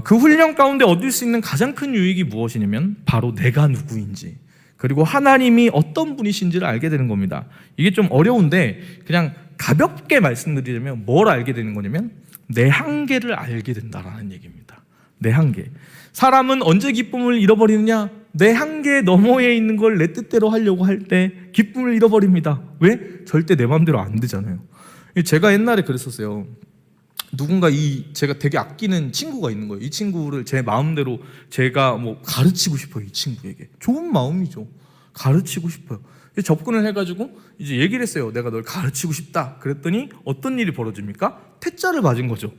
그 훈련 가운데 얻을 수 있는 가장 큰 유익이 무엇이냐면 바로 내가 누구인지, 그리고 하나님이 어떤 분이신지를 알게 되는 겁니다. 이게 좀 어려운데 그냥 가볍게 말씀드리자면 뭘 알게 되는 거냐면 내 한계를 알게 된다라는 얘기입니다. 내 한계. 사람은 언제 기쁨을 잃어버리느냐? 내 한계 너머에 있는 걸 내 뜻대로 하려고 할 때 기쁨을 잃어버립니다. 왜? 절대 내 마음대로 안 되잖아요. 제가 옛날에 그랬었어요. 누군가 제가 되게 아끼는 친구가 있는 거예요. 이 친구를 제 마음대로 제가 가르치고 싶어요. 이 친구에게 좋은 마음이죠. 가르치고 싶어요. 접근을 해가지고 이제 얘기를 했어요. 내가 널 가르치고 싶다. 그랬더니 어떤 일이 벌어집니까? 퇴짜를 맞은 거죠.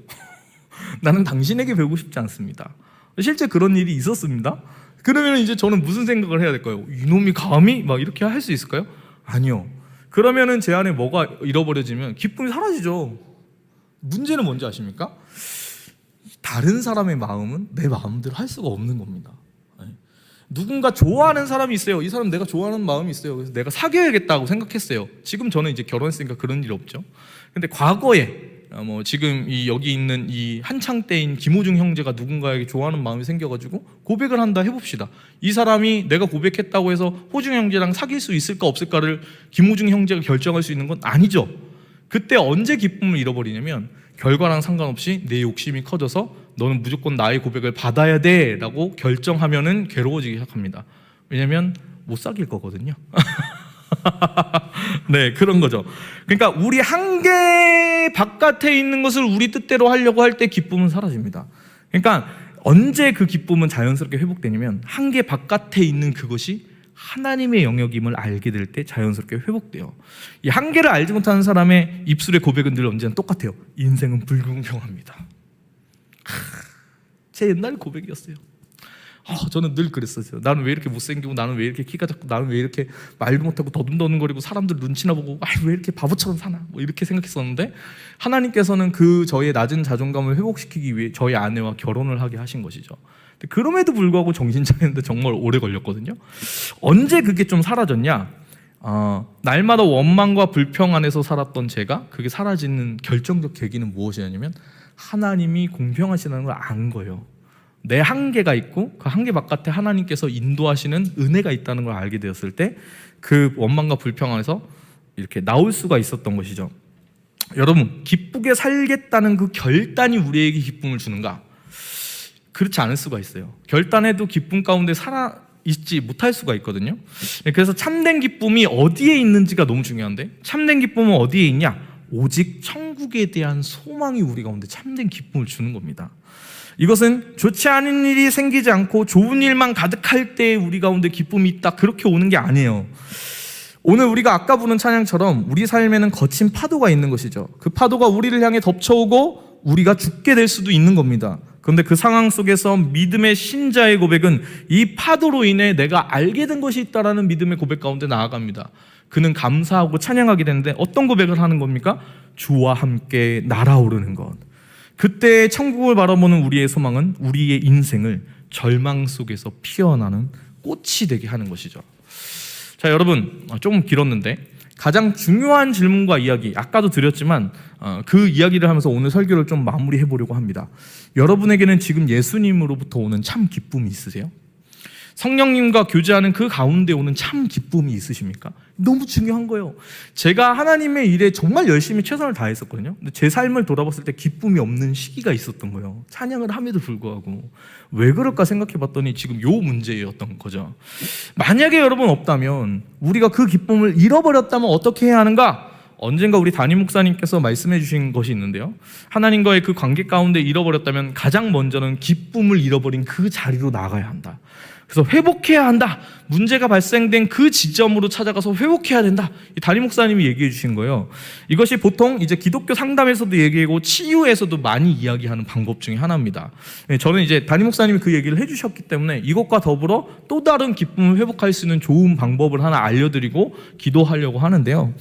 나는 당신에게 배우고 싶지 않습니다. 실제 그런 일이 있었습니다. 그러면 이제 저는 무슨 생각을 해야 될까요? 이놈이 감히 막 이렇게 할 수 있을까요? 아니요. 그러면은 제 안에 뭐가 잃어버려지면 기쁨이 사라지죠. 문제는 뭔지 아십니까? 다른 사람의 마음은 내 마음대로 할 수가 없는 겁니다. 누군가 좋아하는 사람이 있어요. 이 사람 내가 좋아하는 마음이 있어요. 그래서 내가 사귀어야겠다고 생각했어요. 지금 저는 이제 결혼했으니까 그런 일 없죠. 근데 과거에 지금 여기 있는 이 한창 때인 김호중 형제가 누군가에게 좋아하는 마음이 생겨가지고 고백을 한다 해봅시다. 이 사람이 내가 고백했다고 해서 호중 형제랑 사귈 수 있을까 없을까를 김호중 형제가 결정할 수 있는 건 아니죠. 그때 언제 기쁨을 잃어버리냐면 결과랑 상관없이 내 욕심이 커져서 너는 무조건 나의 고백을 받아야 돼 라고 결정하면은 괴로워지기 시작합니다. 왜냐면 못 사귈 거거든요. 네, 그런 거죠. 그러니까 우리 한계 바깥에 있는 것을 우리 뜻대로 하려고 할 때 기쁨은 사라집니다. 그러니까 언제 그 기쁨은 자연스럽게 회복되냐면 한계 바깥에 있는 그것이 하나님의 영역임을 알게 될 때 자연스럽게 회복돼요. 이 한계를 알지 못하는 사람의 입술의 고백은 늘 언제나 똑같아요. 인생은 불공평합니다. 제 옛날 고백이었어요. 저는 늘 그랬었어요. 나는 왜 이렇게 못생기고, 나는 왜 이렇게 키가 작고, 나는 왜 이렇게 말도 못하고 더듬더듬거리고 사람들 눈치나 보고 왜 이렇게 바보처럼 사나 이렇게 생각했었는데 하나님께서는 저의 낮은 자존감을 회복시키기 위해 저희 아내와 결혼을 하게 하신 것이죠. 그럼에도 불구하고 정신 차리는데 정말 오래 걸렸거든요. 언제 그게 좀 사라졌냐? 날마다 원망과 불평 안에서 살았던 제가 그게 사라지는 결정적 계기는 무엇이냐면 하나님이 공평하시다는 걸 안 거예요. 내 한계가 있고 그 한계 바깥에 하나님께서 인도하시는 은혜가 있다는 걸 알게 되었을 때 그 원망과 불평 안에서 이렇게 나올 수가 있었던 것이죠. 여러분, 기쁘게 살겠다는 그 결단이 우리에게 기쁨을 주는가? 그렇지 않을 수가 있어요. 결단해도 기쁨 가운데 살아있지 못할 수가 있거든요. 그래서 참된 기쁨이 어디에 있는지가 너무 중요한데, 참된 기쁨은 어디에 있냐? 오직 천국에 대한 소망이 우리 가운데 참된 기쁨을 주는 겁니다. 이것은 좋지 않은 일이 생기지 않고 좋은 일만 가득할 때 우리 가운데 기쁨이 있다, 그렇게 오는 게 아니에요. 오늘 우리가 아까 부른 찬양처럼 우리 삶에는 거친 파도가 있는 것이죠. 그 파도가 우리를 향해 덮쳐오고 우리가 죽게 될 수도 있는 겁니다. 그런데 그 상황 속에서 믿음의 신자의 고백은 이 파도로 인해 내가 알게 된 것이 있다라는 믿음의 고백 가운데 나아갑니다. 그는 감사하고 찬양하게 되는데 어떤 고백을 하는 겁니까? 주와 함께 날아오르는 것. 그때 천국을 바라보는 우리의 소망은 우리의 인생을 절망 속에서 피어나는 꽃이 되게 하는 것이죠. 자, 여러분, 조금 길었는데 가장 중요한 질문과 이야기, 아까도 드렸지만 그 이야기를 하면서 오늘 설교를 좀 마무리해 보려고 합니다. 여러분에게는 지금 예수님으로부터 오는 참 기쁨이 있으세요? 성령님과 교제하는 그 가운데 오는 참 기쁨이 있으십니까? 너무 중요한 거예요. 제가 하나님의 일에 정말 열심히 최선을 다했었거든요. 근데 제 삶을 돌아봤을 때 기쁨이 없는 시기가 있었던 거예요. 찬양을 함에도 불구하고. 왜 그럴까 생각해 봤더니 지금 요 문제였던 거죠. 만약에 여러분 없다면, 우리가 그 기쁨을 잃어버렸다면 어떻게 해야 하는가? 언젠가 우리 담임 목사님께서 말씀해 주신 것이 있는데요. 하나님과의 그 관계 가운데 잃어버렸다면 가장 먼저는 기쁨을 잃어버린 그 자리로 나가야 한다. 그래서 회복해야 한다. 문제가 발생된 그 지점으로 찾아가서 회복해야 된다. 이 담임 목사님이 얘기해 주신 거예요. 이것이 보통 이제 기독교 상담에서도 얘기하고 치유에서도 많이 이야기하는 방법 중에 하나입니다. 저는 이제 담임 목사님이 그 얘기를 해주셨기 때문에 이것과 더불어 또 다른 기쁨을 회복할 수 있는 좋은 방법을 하나 알려드리고 기도하려고 하는데요.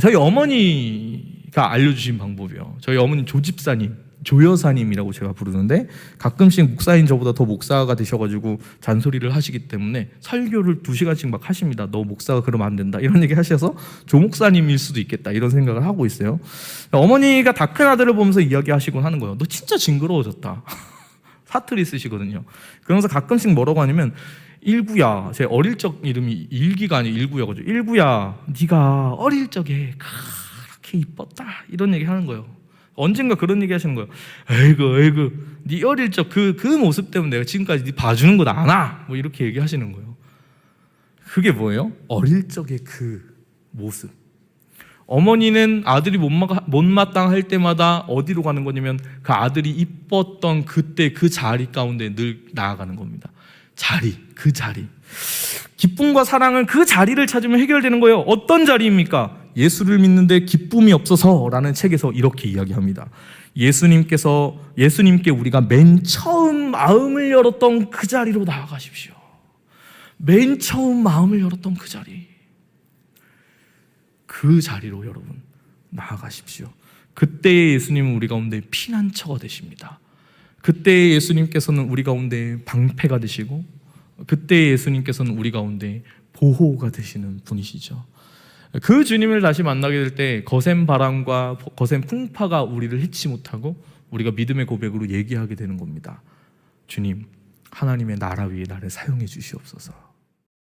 저희 어머니가 알려주신 방법이요. 저희 어머니 조집사님, 조여사님이라고 제가 부르는데 가끔씩 목사인 저보다 더 목사가 되셔가지고 잔소리를 하시기 때문에 설교를 2시간씩 막 하십니다. 너 목사가 그러면 안 된다 이런 얘기 하셔서 조목사님일 수도 있겠다 이런 생각을 하고 있어요. 어머니가 다 큰 아들을 보면서 이야기하시곤 하는 거예요. 너 진짜 징그러워졌다. 사투리 쓰시거든요. 그러면서 가끔씩 뭐라고 하냐면 일구야, 제 어릴 적 이름이 일기가 아니고 일구야거든요. 일구야, 네가 어릴 적에 그렇게 이뻤다 이런 얘기 하는 거예요. 언젠가 그런 얘기 하시는 거예요. 에이구 네 어릴 적 그 모습 때문에 내가 지금까지 네 봐주는 건 아나 뭐 이렇게 얘기하시는 거예요. 그게 뭐예요? 어릴 적의 그 모습. 어머니는 아들이 못마땅할 때마다 어디로 가는 거냐면 그 아들이 이뻤던 그때 그 자리 가운데 늘 나아가는 겁니다. 그 자리. 기쁨과 사랑은 그 자리를 찾으면 해결되는 거예요. 어떤 자리입니까? 예수를 믿는데 기쁨이 없어서라는 책에서 이렇게 이야기합니다. 예수님께 우리가 맨 처음 마음을 열었던 그 자리로 나아가십시오. 맨 처음 마음을 열었던 그 자리. 그 자리로 여러분 나아가십시오. 그때의 예수님은 우리 가운데 피난처가 되십니다. 그때의 예수님께서는 우리 가운데 방패가 되시고, 그때의 예수님께서는 우리 가운데 보호가 되시는 분이시죠. 그 주님을 다시 만나게 될 때 거센 바람과 거센 풍파가 우리를 해치지 못하고 우리가 믿음의 고백으로 얘기하게 되는 겁니다. 주님, 하나님의 나라 위에 나를 사용해 주시옵소서.